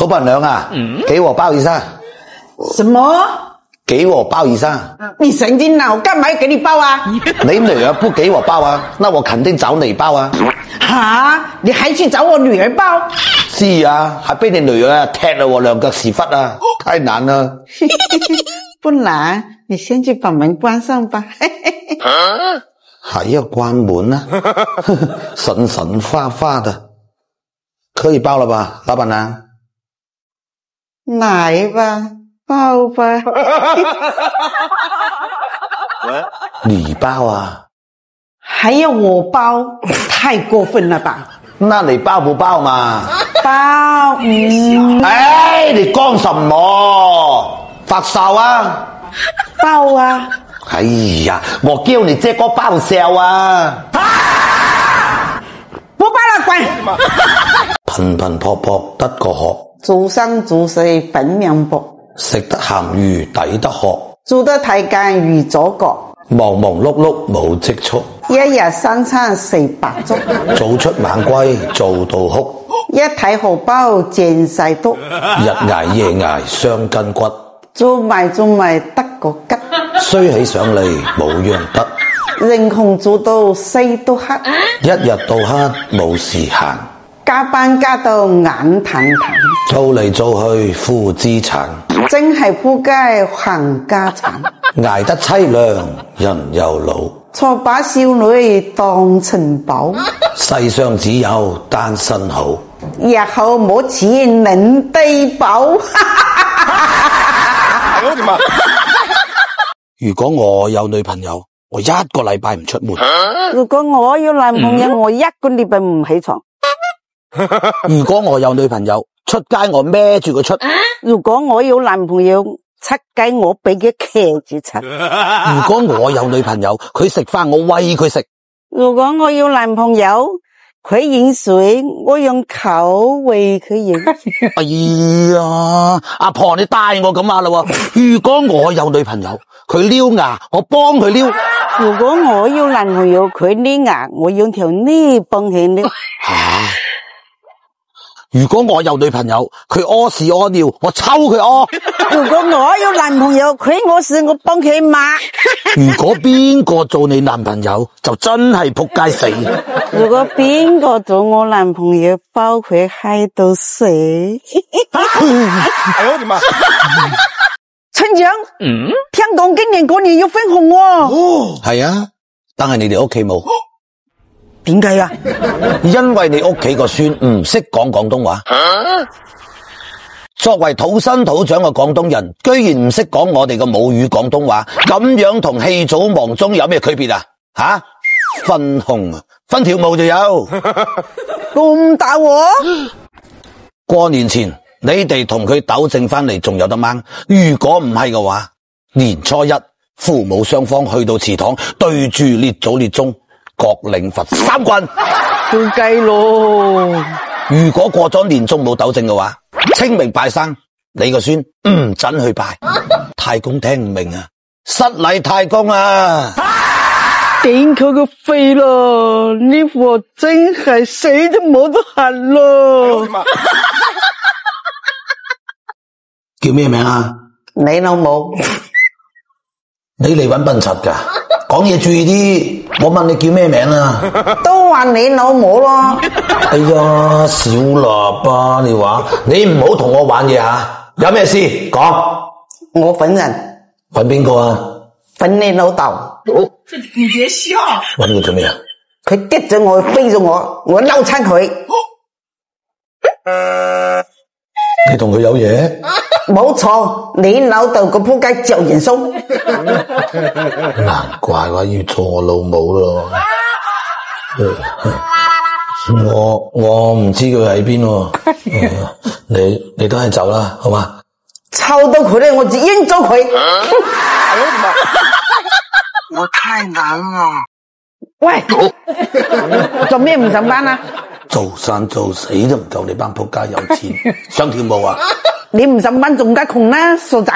老闆娘啊，給我包一下。什麼？給我包一下。你神經啊！我幹嘛要給你包啊？你女兒不給我包啊，那我肯定找你包啊。哈？你還去找我女兒包？是啊，還被你女兒踢了我兩個屎忽啊，太難了。不難，你先去把門關上吧。還要關門啊？神神花花的，可以包了吧，老闆娘？來吧，包吧。你包啊？還要我包？太過分了吧？那你包不包嘛？包。哎，你講什麼？發燒啊？包啊！哎呀，我叫你這個包笑啊！不包了，滾！頻頻撲撲得個殼，祖上祖水分明薄，食得鹹魚抵得渴，煮得太監魚左角，忙忙碌碌冇積蓄，一日三餐食白粥，早出晚歸做到哭，一睇荷包見晒督，日捱夜捱傷筋骨，做埋得個吉，衰起上嚟冇樣得，人窮做到死都黑，一日到黑冇時閒，加班加到眼騰騰，做嚟做去負資產，真係仆街冚家產，捱得凄涼人又老，錯把少女當成寶，世上只有單身好，日後冇錢能低保。如果我有女朋友，我一個禮拜唔出門。如果我有男朋友，我一個禮拜唔起床。如果我有女朋友，出街我孭住佢出。如果我有男朋友，出街我俾佢騎住出。如果我有女朋友，佢食飯我餵佢食。如果我有男朋友，佢飲水，我用口餵佢飲。哎呀，阿婆你帶我咁話啦喎！如果我有女朋友，佢撩牙，我幫佢撩。如果我有男朋友，佢撩牙，我用條呢幫佢撩。如果我有女朋友，佢屙屎屙尿，我抽佢屙。如果我有男朋友，佢屙屎，我幫佢抹。如果邊個做你男朋友，就真係仆街死。如果邊個做我男朋友，包佢嗨到死。哎呦我的媽！村長，聽講今年過年要分紅喎。係啊，但係你哋屋企冇。點解啊？因為你屋企個孫唔識講廣東話。作為土生土長嘅廣東人，居然唔識講我哋嘅母語廣東話，咁樣同棄祖亡宗有咩區別啊？吓，分紅啊，分條毛就有。咁大鑊？過年前你哋同佢糾正翻嚟，仲有得掹。如果唔係嘅話，年初一父母雙方去到祠堂，對住列祖列宗，各領罰3棍。照計咯。如果過咗年中冇糾正嘅話，清明拜山，你個孫唔准去拜。太公聽唔明啊，失禮太公啊！頂佢個肺咯！呢鑊真係死都冇得行咯！叫咩名啊？你老母！你嚟搵笨柒噶，講嘢注意啲。我問你叫咩名啊？都話你老母咯。哎呀，小喇叭，你話你唔好同我玩嘢吓，有咩事講？我粉人。搵邊個啊？粉你老豆。你別笑。搵佢做咩啊？佢激咗我，飛咗我，我嬲親佢。你同佢有嘢？冇錯，你老豆個仆街就元蘇。難怪話要做我老母咯。我唔知佢喺邊喎。你都係走啦，好嘛？臭到佢咧，我就應咗佢。我太難啦。喂，做咩唔上班啊？做生做死都唔夠你班仆街有錢，想跳舞啊？你唔上班仲加窮啦，傻仔！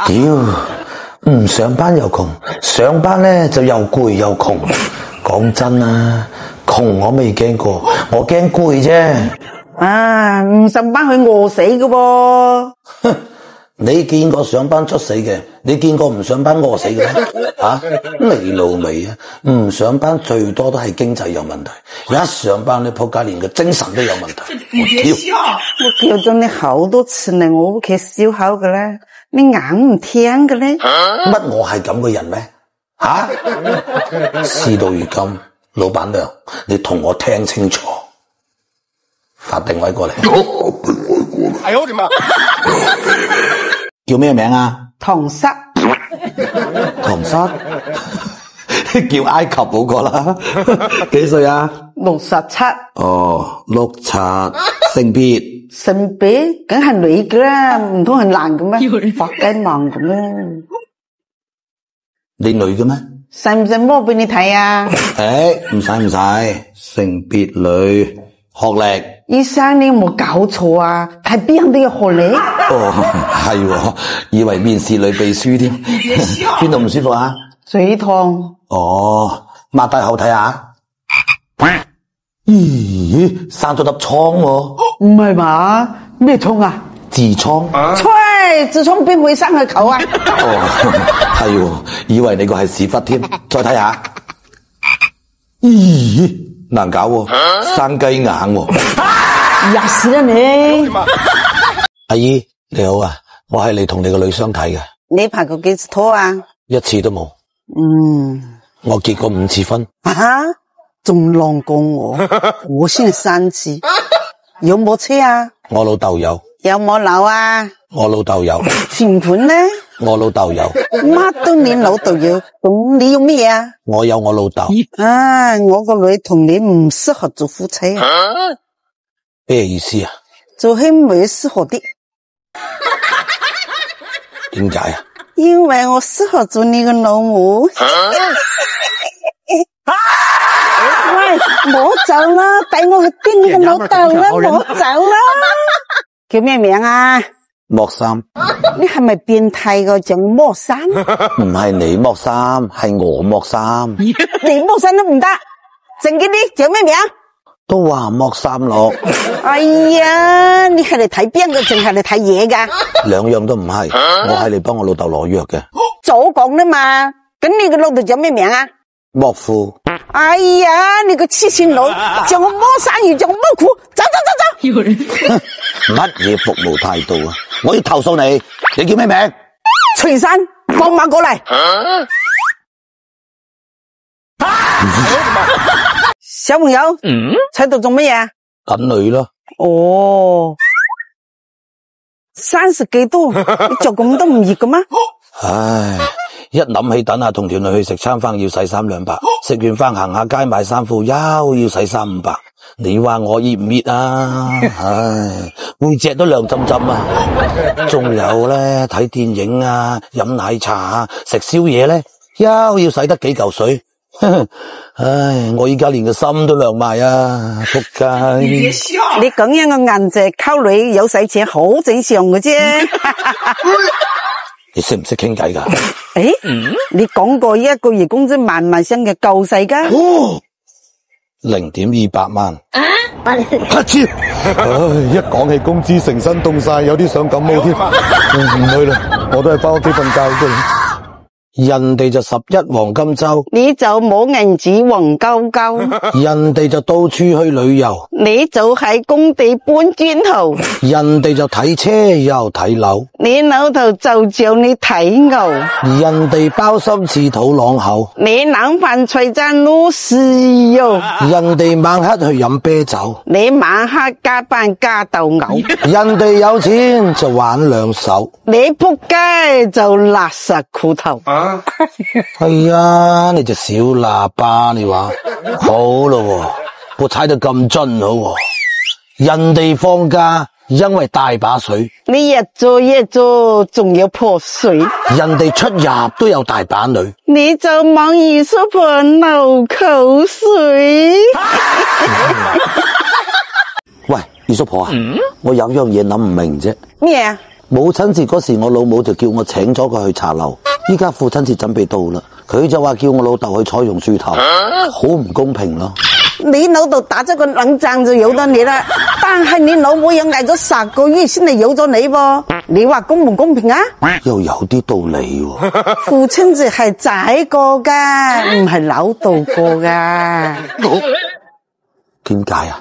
屌，唔上班又窮，上班咧就又攰又窮。講真啊，窮我未驚過，我驚攰啫。啊，唔上班會餓死嘅噃。你見過上班出死嘅？你見過唔上班餓死嘅咩？啊，你老味啊！唔上班最多都係經濟有問題，一上班你仆街連個精神都有問題。你別笑，我叫咗你好多次嚟我屋企燒烤嘅咧，你硬唔聽嘅咧？乜我係咁嘅人咩？吓、事到如今，老闆娘，你同我聽清楚，發定位過嚟。哎呦我的媽！叫咩名啊？唐室唐室，叫埃及好過啦。幾歲啊67，哦，67，性別性別梗係女嘅啦，唔通係男嘅咩？發雞盲嘅咩？你女嘅咩？使唔使摸俾你睇啊？唔使，性別女，學歷。醫生，你有冇搞錯啊？睇邊都有學歷。哦，係喎，以為面試女秘書添。別笑，邊度唔舒服啊？嘴痛。哦，擘大口睇下。咦，生咗粒瘡喎。唔係嘛？咩瘡啊？痔瘡。吹，痔瘡邊會生喺口啊？哦，係喎，以為你個係屎忽添。再睇下。咦，難搞喎，生雞眼喎。吔屎啦你！阿姨你好啊，我係嚟同你個女相睇嘅，你拍過幾次拖啊？一次都冇。我結過5次婚。啊？仲浪過我，我先係3次。有冇車啊？我老豆有。有冇樓啊？我老豆有。存款呢？我老豆有。乜都你老豆有，咁你要咩啊？我有我老豆。啊，我個女同你唔適合做夫妻啊。咩意思啊？做兄妹適合啲。點解啊？因為我適合做你個老母。喂，唔好走啦，帶我去見你個老豆啦，唔好走啦。叫咩名啊？莫三。你係咪變態個像莫三？唔係你莫三，係我莫三。你莫三都唔得，正經啲叫咩名？都話莫三咯。哎呀，你係嚟睇邊個，淨係嚟睇嘢噶？兩樣都唔係，我係嚟幫我老豆攞藥嘅。早講啦嘛，咁你個老豆叫咩名啊？莫夫。哎呀，你個黐線佬，叫我摸生魚，叫我摸苦，走！乜嘢服務態度啊？我要投訴你，你叫咩名？徐生，放馬過嚟。小朋友，喺度做乜嘢？等女咯。哦，30幾度，你着咁都唔熱嘅咩？唉，一諗起等下同條女去食餐飯要使300-200，食完飯行下街買衫褲又要使300-500，你話我熱唔熱啊？唉，背脊都涼浸浸啊！仲有咧，睇電影啊，飲奶茶啊，食宵夜咧，又要使得幾嚿水。唉，我依家連個心都涼埋啊！仆街！別笑，你咁樣嘅顏值溝女有使錢好正常嘅啫。你識唔識傾偈噶？誒，你講過一個月工資萬萬聲嘅夠使噶？0.200萬。黑超！唉，一講起工資，成身凍晒，有啲想感冒添。唔去啦，我都係翻屋企瞓覺啫。人哋就11黃金周，你就冇銀紙黃鳩鳩。人哋就到處去旅遊，你就喺工地搬磚頭。人哋就睇車又睇樓，你老頭就叫你睇牛。人哋包心似肚朗口，你冷飯菜餐攞豉油。人哋晚黑去飲啤酒，你晚黑加班加鬥牛。人哋有錢就玩兩手，你仆街就垃圾褲頭。係啊，你隻小喇叭，你話好咯，我踩得咁準好。人哋放假因為大把水，你日做夜做仲有破水。人哋出入都有大把女，你就望二叔婆流口水。喂，二叔婆啊，我有樣嘢諗唔明啫。咩啊？母親節嗰時，我老母就叫我請咗佢去茶樓。依家父親節準備到啦，佢就話叫我老豆去採榕樹頭，好唔公平咯。你老豆打咗個冷戰就有咗你啦，但係你老母又捱咗10個月先嚟有咗你噃，你話公唔公平啊？又有啲道理喎。父親節係仔過噶，唔係老豆過噶。點解啊？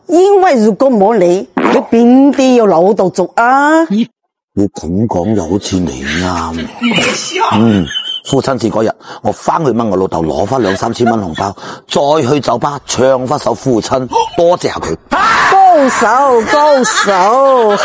因為如果冇你邊啲有老豆做啊？你咁講又好似你啱。你別笑。父親節嗰日，我翻去問我老豆攞翻2-3千蚊紅包，再去酒吧唱翻首父親，多謝下佢。高手，高手。